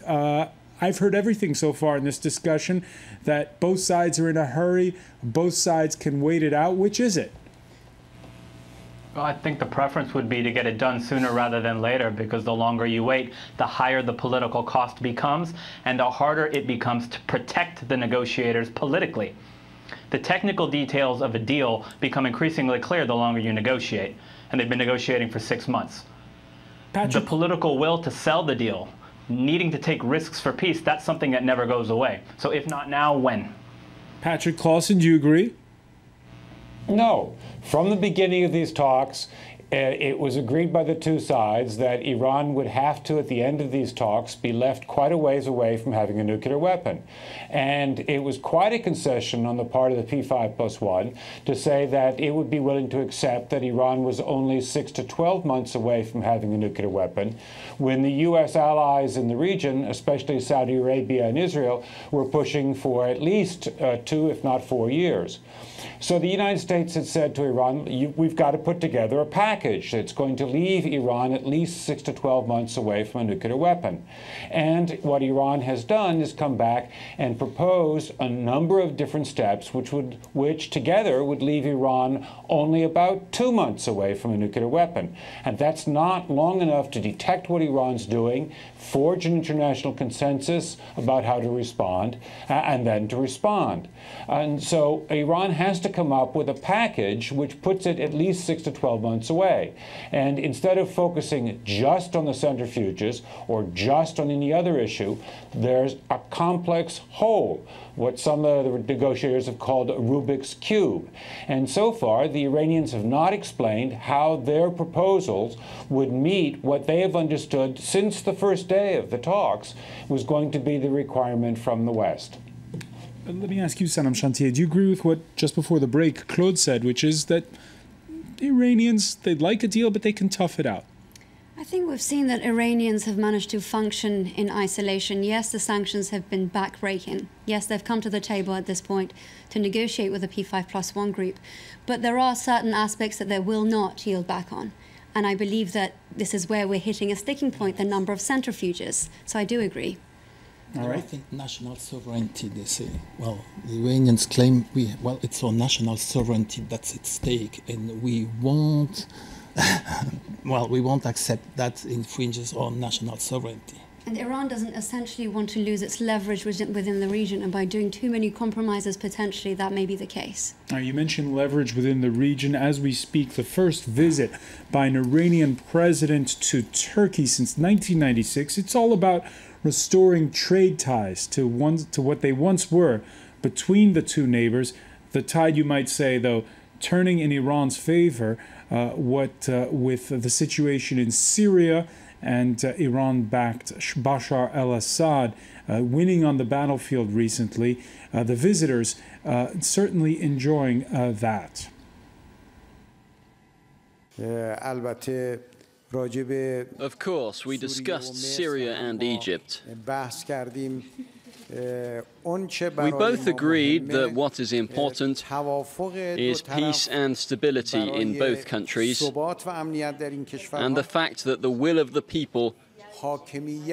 I've heard everything so far in this discussion, that both sides are in a hurry, both sides can wait it out. Which is it? Well, I think the preference would be to get it done sooner rather than later, because the longer you wait, the higher the political cost becomes, and the harder it becomes to protect the negotiators politically. The technical details of a deal become increasingly clear the longer you negotiate, and they've been negotiating for 6 months. The political will to sell the deal, needing to take risks for peace, that's something that never goes away. So if not now, when? Patrick CLAWSON, do you agree? No. From the beginning of these talks, it was agreed by the two sides that Iran would have to, at the end of these talks, be left quite a ways away from having a nuclear weapon. And it was quite a concession on the part of the P5+1 to say that it would be willing to accept that Iran was only 6 to 12 months away from having a nuclear weapon, when the U.S. allies in the region, especially Saudi Arabia and Israel, were pushing for at least 2, if not 4 years. So the United States had said to Iran, we've got to put together a package that's going to leave Iran at least 6 to 12 months away from a nuclear weapon. And what Iran has done is come back and proposed a number of different steps which together would leave Iran only about 2 months away from a nuclear weapon. And that's not long enough to detect what Iran's doing, forge an international consensus about how to respond, and then to respond. And so Iran has to come up with a package which puts it at least 6 to 12 months away. And instead of focusing just on the centrifuges or just on any other issue, there's a complex whole, what some of the negotiators have called a Rubik's Cube. And so far, the Iranians have not explained how their proposals would meet what they have understood since the first day of the talks was going to be the requirement from the West. Let me ask you, Sanam SHANTYAEI, do you agree with what just before the break Claude said, which is that the Iranians, they'd like a deal, but they can tough it out? I think we've seen that Iranians have managed to function in isolation. Yes, the sanctions have been backbreaking. Yes, they've come to the table at this point to negotiate with the P5+1 group. But there are certain aspects that they will not yield back on. And I believe that this is where we're hitting a sticking point, the number of centrifuges. So I do agree. All right. I think national sovereignty, they say. Well, the Iranians claim, well, it's our national sovereignty that's at stake, and we won't, well, we won't accept that infringes on national sovereignty. And Iran doesn't essentially want to lose its leverage within the region, and by doing too many compromises, potentially that may be the case. Now, you mentioned leverage within the region. As we speak, the first visit by an Iranian president to Turkey since 1996. It's all about restoring trade ties to what they once were between the two neighbors. The tide, you might say, though, turning in Iran's favor, with the situation in Syria and Iran-backed Bashar al-Assad winning on the battlefield recently. The visitors certainly enjoying that. Of course, we discussed Syria and Egypt. We both agreed that what is important is peace and stability in both countries, and the fact that the will of the people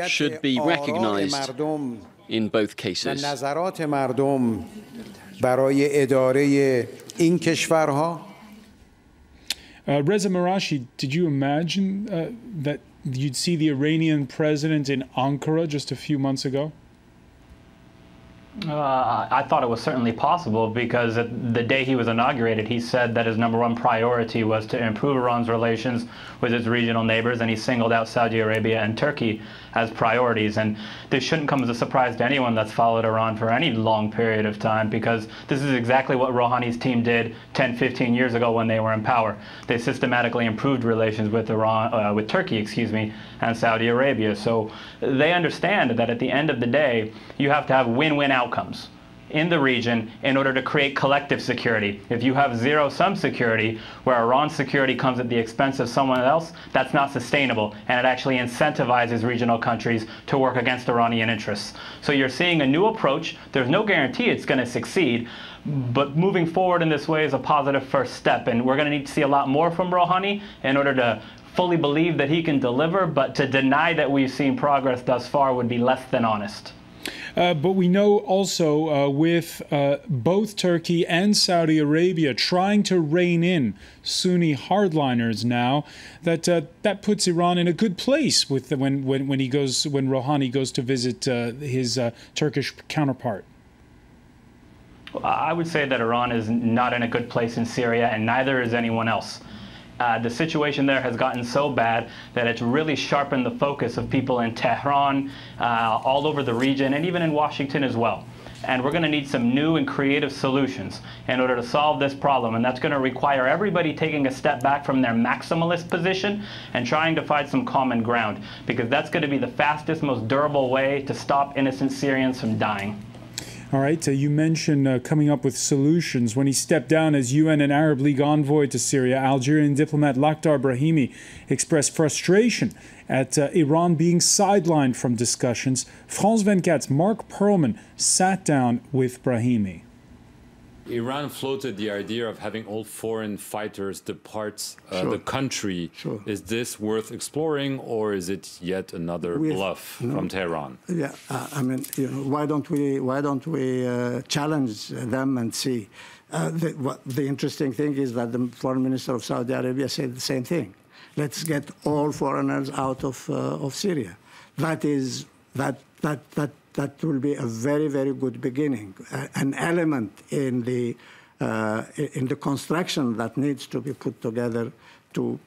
should be recognized in both cases. Reza MARASHI, did you imagine that you'd see the Iranian president in Ankara just a few months ago? I thought it was certainly possible, because the day he was inaugurated, he said that his #1 priority was to improve Iran's relations with its regional neighbors, and he singled out Saudi Arabia and Turkey as priorities. And this shouldn't come as a surprise to anyone that's followed Iran for any long period of time, because this is exactly what Rouhani's team did 10, 15 years ago when they were in power. They systematically improved relations with with Turkey, and Saudi Arabia. So they understand that at the end of the day, you have to have win-win outcomes in the region in order to create collective security. If you have zero-sum security, where Iran's security comes at the expense of someone else, that's not sustainable, and it actually incentivizes regional countries to work against Iranian interests. So you're seeing a new approach. There's no guarantee it's going to succeed, but moving forward in this way is a positive first step, and we're going to need to see a lot more from Rouhani in order to fully believe that he can deliver, but to deny that we've seen progress thus far would be less than honest. But we know also with both Turkey and Saudi Arabia trying to rein in Sunni hardliners now, that that puts Iran in a good place with when Rouhani goes to visit his Turkish counterpart. I would say that Iran is not in a good place in Syria, and neither is anyone else. The situation there has gotten so bad that it's really sharpened the focus of people in Tehran, all over the region, and even in Washington as well. And we're going to need some new and creative solutions in order to solve this problem. And that's going to require everybody taking a step back from their maximalist position and trying to find some common ground, because that's going to be the fastest, most durable way to stop innocent Syrians from dying. All right, you mentioned coming up with solutions. When he stepped down as UN and Arab League envoy to Syria, Algerian diplomat Lakhdar Brahimi expressed frustration at Iran being sidelined from discussions. France 24's Mark Perlman sat down with Brahimi. Iran floated the idea of having all foreign fighters depart the country. Sure. Is this worth exploring, or is it yet another bluff from Tehran? Yeah, I mean, you know, why don't we challenge them and see? The interesting thing is that the foreign minister of Saudi Arabia said the same thing. Let's get all foreigners out of Syria. That will be a very, very good beginning, an element in the construction that needs to be put together to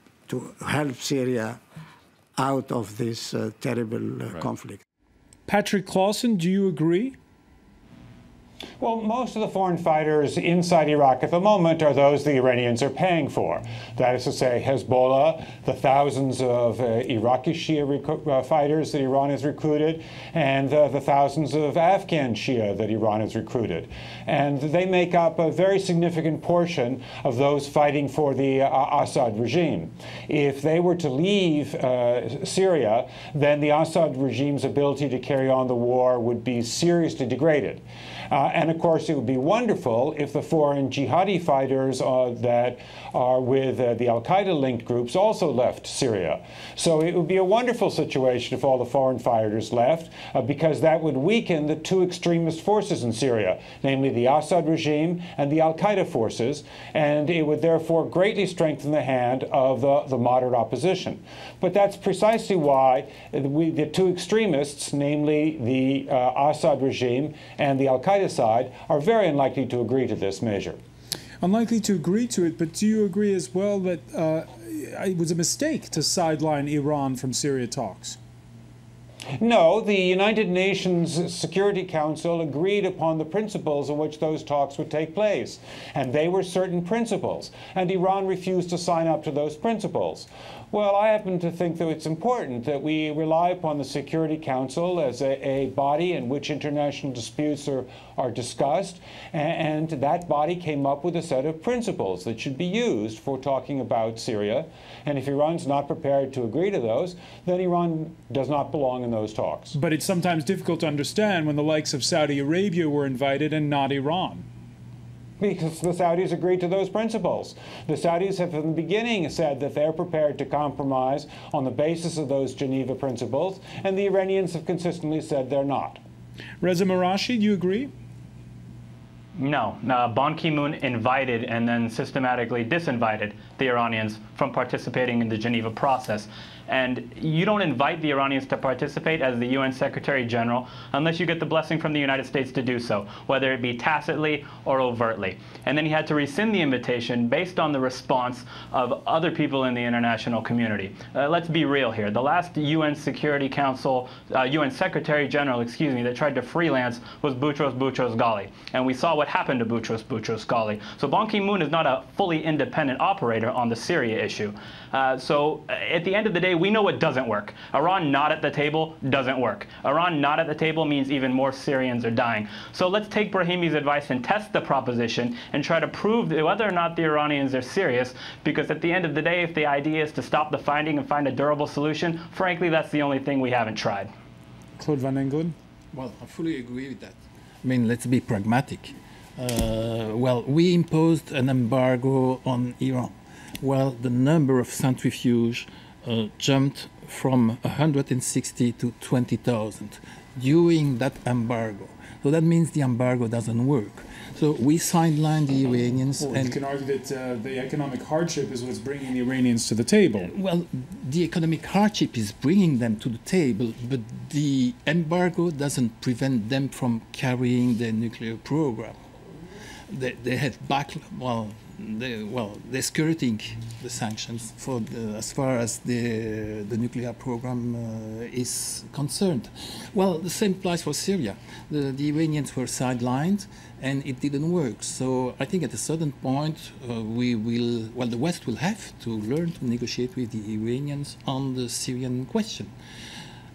help Syria out of this terrible conflict. Patrick CLAWSON, do you agree? Well, most of the foreign fighters inside Iraq at the moment are those the Iranians are paying for. That is to say, Hezbollah, the thousands of Iraqi Shia fighters that Iran has recruited, and the thousands of Afghan Shia that Iran has recruited. And they make up a very significant portion of those fighting for the Assad regime. If they were to leave Syria, then the Assad regime's ability to carry on the war would be seriously degraded. And of course, it would be wonderful if the foreign jihadi fighters that are with the al-Qaeda-linked groups also left Syria. So it would be a wonderful situation if all the foreign fighters left, because that would weaken the two extremist forces in Syria, namely the Assad regime and the al-Qaeda forces, and it would therefore greatly strengthen the hand of the moderate opposition. But that's precisely why the two extremists, namely the Assad regime and the al-Qaeda side, are very unlikely to agree to this measure. Unlikely to agree to it, but do you agree as well that it was a mistake to sideline Iran from Syria talks? No, the United Nations Security Council agreed upon the principles on which those talks would take place. And they were certain principles. And Iran refused to sign up to those principles. Well, I happen to think that it's important that we rely upon the Security Council as a body in which international disputes are discussed, and that body came up with a set of principles that should be used for talking about Syria. And if Iran's not prepared to agree to those, then Iran does not belong in those talks. But it's sometimes difficult to understand when the likes of Saudi Arabia were invited and not Iran. Because the Saudis agreed to those principles. The Saudis have from the beginning said that they're prepared to compromise on the basis of those Geneva principles, and the Iranians have consistently said they're not. Reza MARASHI, do you agree? No. Ban Ki-moon invited and then systematically disinvited the Iranians from participating in the Geneva process. And you don't invite the Iranians to participate as the UN Secretary General unless you get the blessing from the United States to do so, whether it be tacitly or overtly. And then he had to rescind the invitation based on the response of other people in the international community. Let's be real here. The last UN Security Council, UN Secretary General, that tried to freelance was Boutros Ghali. And we saw what happened to Boutros Ghali. So Ban Ki-moon is not a fully independent operator on the Syria issue. So at the end of the day, we know it doesn't work. Iran not at the table doesn't work. Iran not at the table means even more Syrians are dying. So let's take Brahimi's advice and test the proposition and try to prove whether or not the Iranians are serious, because at the end of the day, if the idea is to stop the fighting and find a durable solution, frankly, that's the only thing we haven't tried. Claude van Engelen? Well, I fully agree with that. I mean, let's be pragmatic. Well, we imposed an embargo on Iran. Well, the number of centrifuges jumped from 160 to 20,000 during that embargo. So that means the embargo doesn't work. So we sidelined the Iranians. Well, you can argue that the economic hardship is what's bringing the Iranians to the table. Well, the economic hardship is bringing them to the table, but the embargo doesn't prevent them from carrying their nuclear program. They have they're skirting the sanctions for as far as the nuclear program is concerned. Well, the same applies for Syria. The Iranians were sidelined, and it didn't work. So I think at a certain point, the West will have to learn to negotiate with the Iranians on the Syrian question.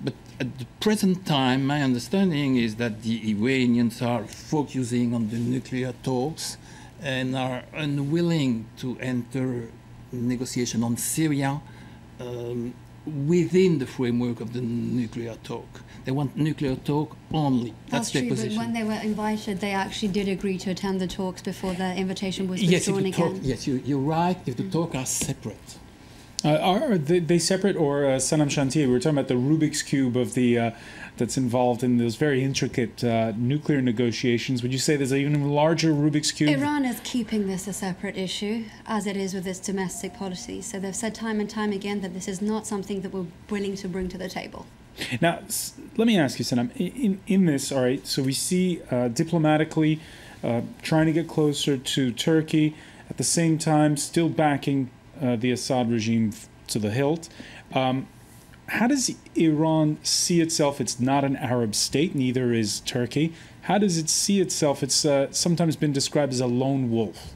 But at the present time, my understanding is that the Iranians are focusing on the nuclear talks and are unwilling to enter negotiation on Syria within the framework of the nuclear talk. They want nuclear talk only. That's their position. But when they were invited, they actually did agree to attend the talks before the invitation was withdrawn again. Yes, you're right, if the talks are separate. Are they separate, or Sanam SHANTYAEI? We're talking about the Rubik's Cube of the that's involved in those very intricate nuclear negotiations. Would you say there's an even larger Rubik's Cube? Iran is keeping this a separate issue, as it is with its domestic policy. So they've said time and time again that this is not something that we're willing to bring to the table. Now, let me ask you, Sanam, in this, all right, so we see diplomatically trying to get closer to Turkey, at the same time still backing the Assad regime to the hilt. How does Iran see itself? It's not an Arab state, neither is Turkey. How does it see itself? It's sometimes been described as a lone wolf.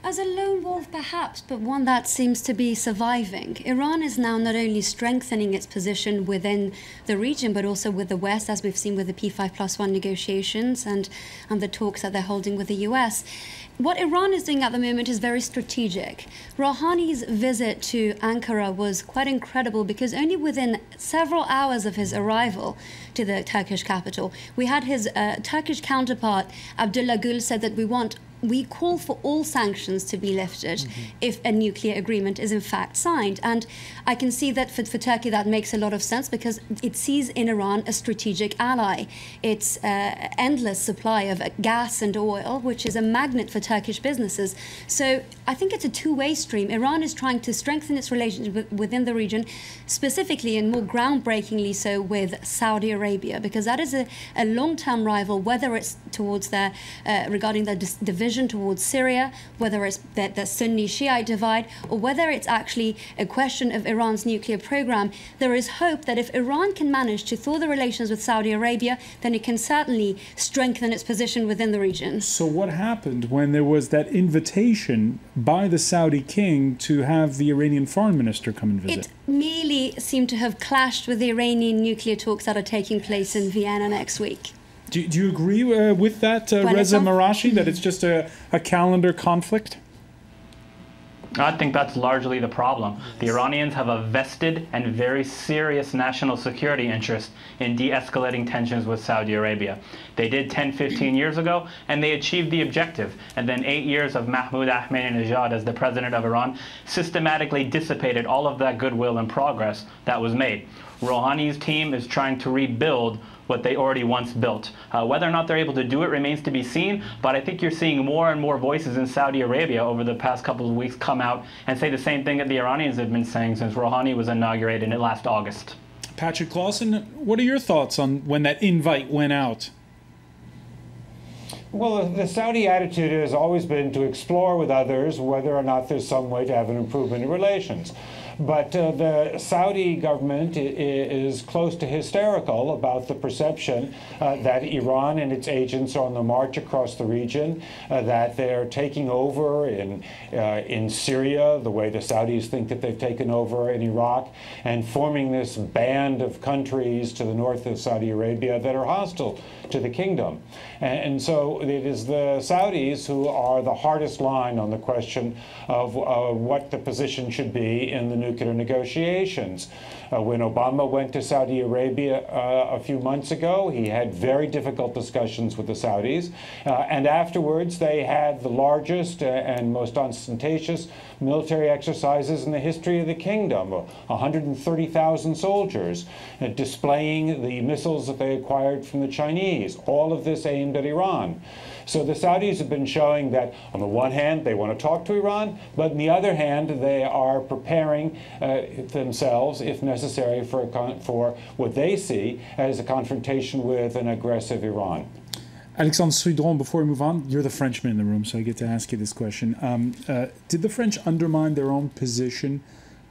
As a lone wolf, perhaps, but one that seems to be surviving. Iran is now not only strengthening its position within the region, but also with the West, as we've seen with the P5+1 negotiations and the talks that they're holding with the US. What Iran is doing at the moment is very strategic. Rouhani's visit to Ankara was quite incredible because only within several hours of his arrival to the Turkish capital, we had his Turkish counterpart, Abdullah Gül, said that we call for all sanctions to be lifted if a nuclear agreement is in fact signed. And I can see that for Turkey that makes a lot of sense because it sees in Iran a strategic ally. Its endless supply of gas and oil, which is a magnet for Turkish businesses. So I think it's a two-way stream. Iran is trying to strengthen its relationship within the region, specifically and more groundbreakingly so with Saudi Arabia, because that is a long-term rival, whether it's towards their, regarding their division towards Syria, whether it's the Sunni Shiite divide, or whether it's actually a question of Iran's nuclear program. There is hope that if Iran can manage to thaw the relations with Saudi Arabia, then it can certainly strengthen its position within the region. So what happened when there was that invitation by the Saudi king to have the Iranian foreign minister come and visit? It merely seemed to have clashed with the Iranian nuclear talks that are taking place in Vienna next week. Do you agree with that, Reza MARASHI, that it's just a calendar conflict? I think that's largely the problem. The Iranians have a vested and very serious national security interest in de-escalating tensions with Saudi Arabia. They did 10, 15 years ago, and they achieved the objective. And then 8 years of Mahmoud Ahmadinejad as the president of Iran systematically dissipated all of that goodwill and progress that was made. Rouhani's team is trying to rebuild what they already once built. Whether or not they're able to do it remains to be seen, but I think you're seeing more and more voices in Saudi Arabia over the past couple of weeks come out and say the same thing that the Iranians have been saying since Rouhani was inaugurated last August. Patrick CLAWSON, what are your thoughts on when that invite went out? Well, the Saudi attitude has always been to explore with others whether or not there's some way to have an improvement in relations. But the Saudi government is close to hysterical about the perception that Iran and its agents are on the march across the region, that they're taking over in Syria, the way the Saudis think that they've taken over in Iraq, and forming this band of countries to the north of Saudi Arabia that are hostile to the kingdom. And so it is the Saudis who are the hardest line on the question of what the position should be in the nuclear negotiations. When Obama went to Saudi Arabia a few months ago, he had very difficult discussions with the Saudis. And afterwards, they had the largest and most ostentatious military exercises in the history of the kingdom, 130,000 soldiers displaying the missiles that they acquired from the Chinese, all of this aimed at Iran. So the Saudis have been showing that, on the one hand, they want to talk to Iran, but on the other hand, they are preparing themselves, if necessary, for what they see as a confrontation with an aggressive Iran. Alexandre SUDRON, before we move on, you're the Frenchman in the room, so I get to ask you this question. Did the French undermine their own position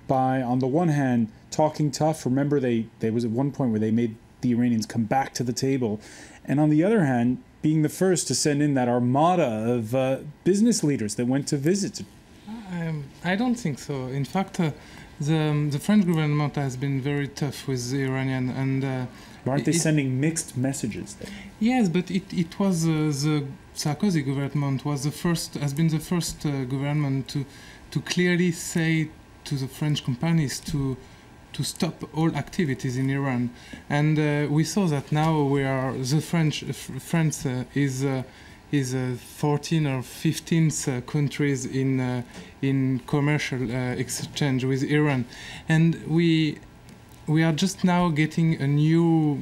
by, on the one hand, talking tough? Remember, there was at one point where they made the Iranians come back to the table, and on the other hand, being the first to send in that armada of business leaders that went to visit. I don't think so. In fact, the French government has been very tough with the Iranian, and aren't they sending mixed messages there? Yes, but it was the Sarkozy government has been the first government to clearly say to the French companies to stop all activities in Iran, and we saw that now France is 14 or 15th countries in commercial exchange with Iran, and we are just now getting a new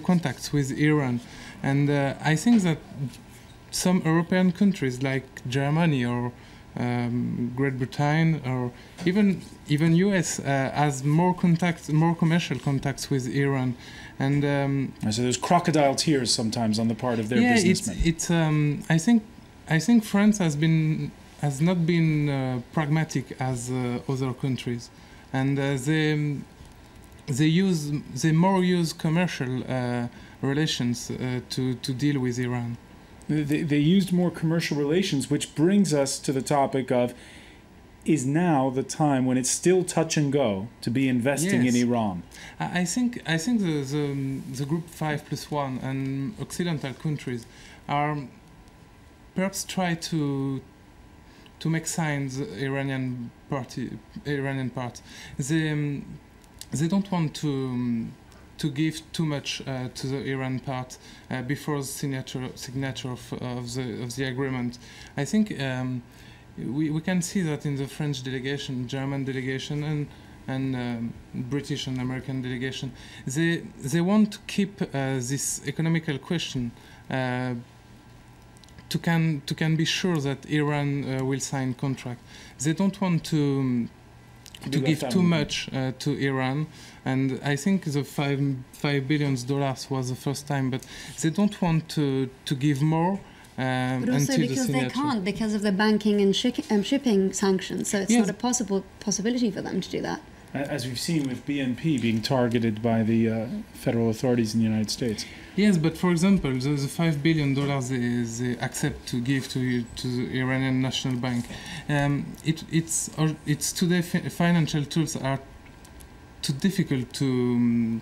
contacts with Iran, and I think that some European countries like Germany or Great Britain or even US has more commercial contacts with Iran, and so there's crocodile tears sometimes on the part of their businessmen. I think France has not been pragmatic as other countries, and they more use commercial relations to deal with Iran. They used more commercial relations, which brings us to the topic of, is now the time when it's still touch and go to be investing in Iran? I think the group 5+1 and Occidental countries are perhaps try to make signs Iranian part. They don't want to give too much to the Iran part before the signature of the agreement. I think we can see that in the French delegation, German delegation, and British and American delegation. They want to keep this economical question to can be sure that Iran will sign contract. They don't want to give too much to Iran, and I think the $5 billion was the first time, but they don't want to give more. But also because they can't, because of the banking and shipping sanctions, so it's not a possibility for them to do that. As we've seen with BNP being targeted by the federal authorities in the United States. Yes, but for example, the $5 billion they accept to give to the Iranian National Bank, it's today financial tools are too difficult to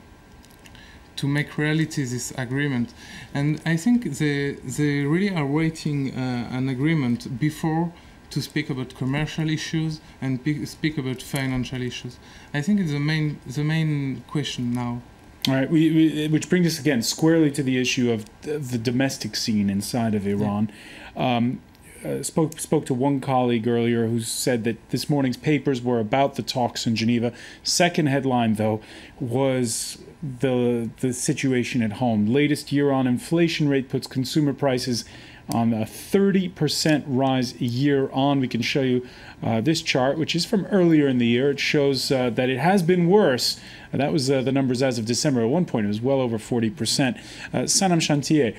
make reality this agreement, and I think they really are waiting an agreement before to speak about commercial issues and speak about financial issues. I think it's the main question now. All right, which brings us again squarely to the issue of the domestic scene inside of Iran. Spoke to one colleague earlier who said that this morning's papers were about the talks in Geneva. Second headline, though, was the situation at home. Latest year-on inflation rate puts consumer prices on a 30% rise year on. We can show you this chart, which is from earlier in the year. It shows that it has been worse. That was the numbers as of December. At one point, it was well over 40%. Sanam, SHANTYAEI,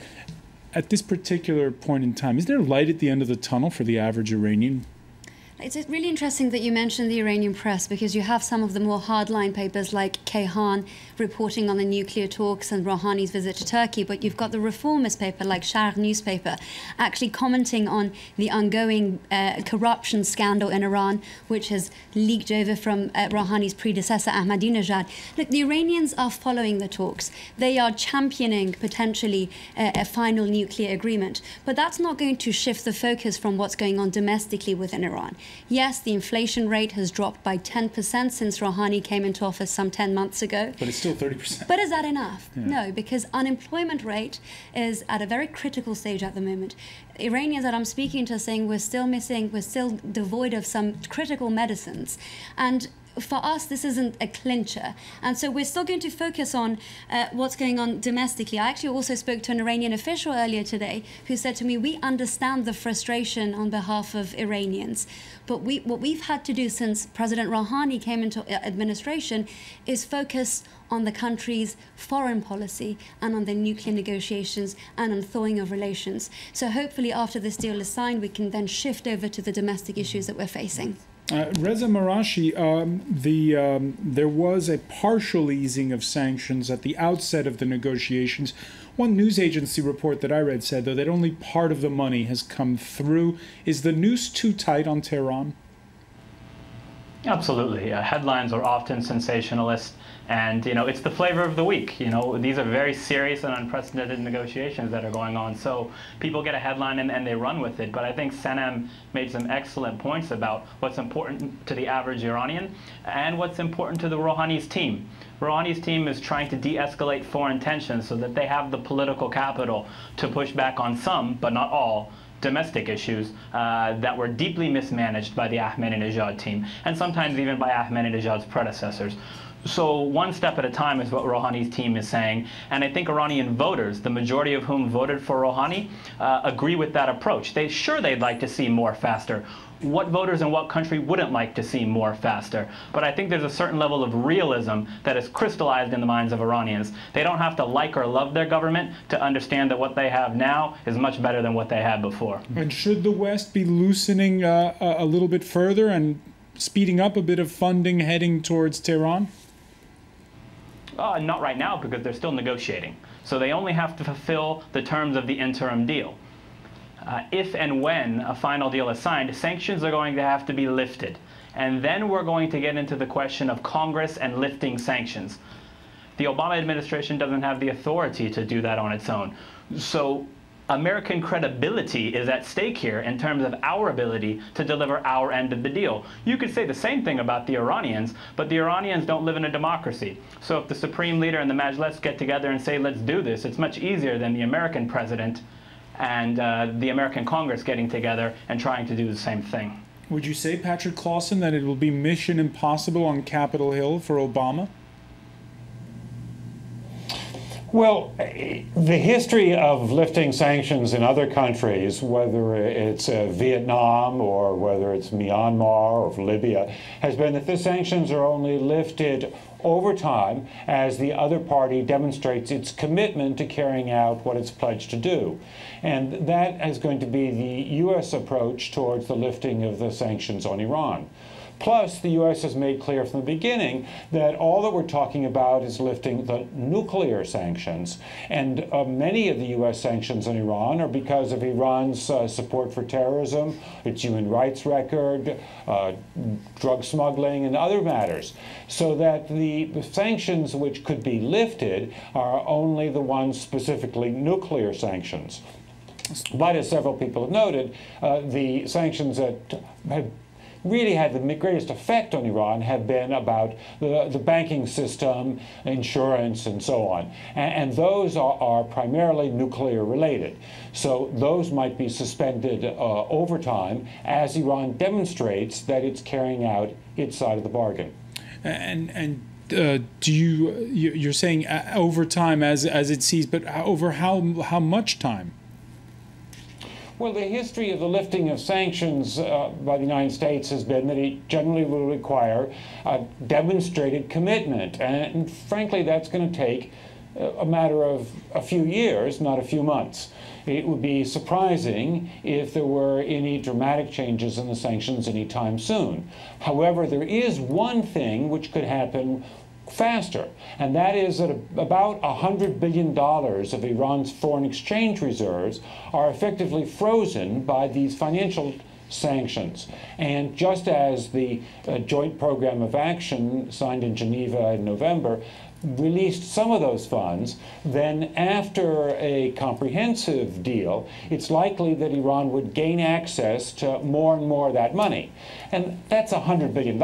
at this particular point in time, is there light at the end of the tunnel for the average Iranian? It's really interesting that you mentioned the Iranian press, because you have some of the more hardline papers like Kayhan reporting on the nuclear talks and Rouhani's visit to Turkey, but you've got the reformist paper like Sharq newspaper actually commenting on the ongoing corruption scandal in Iran, which has leaked over from Rouhani's predecessor Ahmadinejad. Look, the Iranians are following the talks. They are championing potentially a final nuclear agreement, but that's not going to shift the focus from what's going on domestically within Iran. Yes, the inflation rate has dropped by 10% since Rouhani came into office some 10 months ago. But it's still 30%. But is that enough? Yeah. No, because unemployment rate is at a very critical stage at the moment. Iranians that I'm speaking to are saying we're still devoid of some critical medicines. And for us, this isn't a clincher. And so we're still going to focus on what's going on domestically. I actually also spoke to an Iranian official earlier today who said to me, we understand the frustration on behalf of Iranians. But what we've had to do since President Rouhani came into administration is focus on the country's foreign policy and on the nuclear negotiations and on thawing of relations. So hopefully after this deal is signed, we can then shift over to the domestic issues that we're facing. Reza MARASHI, there was a partial easing of sanctions at the outset of the negotiations. One news agency report that I read said, though, that only part of the money has come through. Is the noose too tight on Tehran? Absolutely. Headlines are often sensationalist, and it's the flavor of the week. These are very serious and unprecedented negotiations that are going on. So people get a headline and they run with it. But I think Sanam made some excellent points about what's important to the average Iranian and what's important to the Rouhani's team. Rouhani's team is trying to de-escalate foreign tensions so that they have the political capital to push back on some, but not all, domestic issues that were deeply mismanaged by the Ahmadinejad team, and sometimes even by Ahmadinejad's predecessors. So one step at a time is what Rouhani's team is saying, and I think Iranian voters, the majority of whom voted for Rouhani, agree with that approach. They'd like to see more faster. What voters in what country wouldn't like to see more faster? But I think there's a certain level of realism that is crystallized in the minds of Iranians. They don't have to like or love their government to understand that what they have now is much better than what they had before. And should the West be loosening a little bit further and speeding up a bit of funding heading towards Tehran? Not right now, because they're still negotiating. So they only have to fulfill the terms of the interim deal. If and when a final deal is signed, sanctions are going to have to be lifted. And then we're going to get into the question of Congress and lifting sanctions. The Obama administration doesn't have the authority to do that on its own. So American credibility is at stake here in terms of our ability to deliver our end of the deal. You could say the same thing about the Iranians, but the Iranians don't live in a democracy. So if the Supreme Leader and the Majlis get together and say, let's do this, it's much easier than the American president and the American Congress getting together and trying to do the same thing. Would you say, Patrick CLAWSON, that it will be mission impossible on Capitol Hill for Obama? Well, the history of lifting sanctions in other countries, whether it's Vietnam or whether it's Myanmar or Libya, has been that the sanctions are only lifted over time as the other party demonstrates its commitment to carrying out what it's pledged to do. And that is going to be the U.S. approach towards the lifting of the sanctions on Iran. Plus, the U.S. has made clear from the beginning that all that we're talking about is lifting the nuclear sanctions. And many of the U.S. sanctions on Iran are because of Iran's support for terrorism, its human rights record, drug smuggling, and other matters. So that the sanctions which could be lifted are only the ones specifically nuclear sanctions. But as several people have noted, the sanctions that have really had the greatest effect on Iran have been about the banking system, insurance, and so on. And those are primarily nuclear related. So those might be suspended over time as Iran demonstrates that it's carrying out its side of the bargain. You're saying over time as it sees, but over how much time? Well, the history of the lifting of sanctions by the United States has been that it generally will require a demonstrated commitment. And frankly, that's going to take a matter of a few years, not a few months. It would be surprising if there were any dramatic changes in the sanctions anytime soon. However, there is one thing which could happen faster, and that is that about $100 billion of Iran's foreign exchange reserves are effectively frozen by these financial sanctions. And just as the joint program of action signed in Geneva in November released some of those funds, then after a comprehensive deal, it's likely that Iran would gain access to more and more of that money. And that's $100 billion.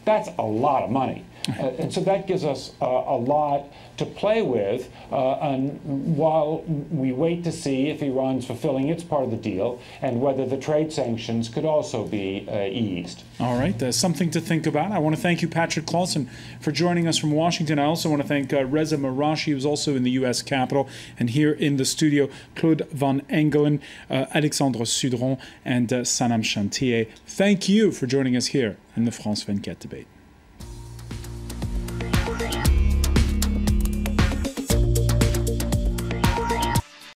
That's a lot of money. And so that gives us a lot to play with while we wait to see if Iran's fulfilling its part of the deal and whether the trade sanctions could also be eased. All right, something to think about. I want to thank you, Patrick CLAWSON, for joining us from Washington. I also want to thank Reza MARASHI, who's also in the U.S. Capitol, and here in the studio, Claude van Engelen, Alexandre SUDRON, and Sanam SHANTYAEI. Thank you for joining us here in the France 24 debate.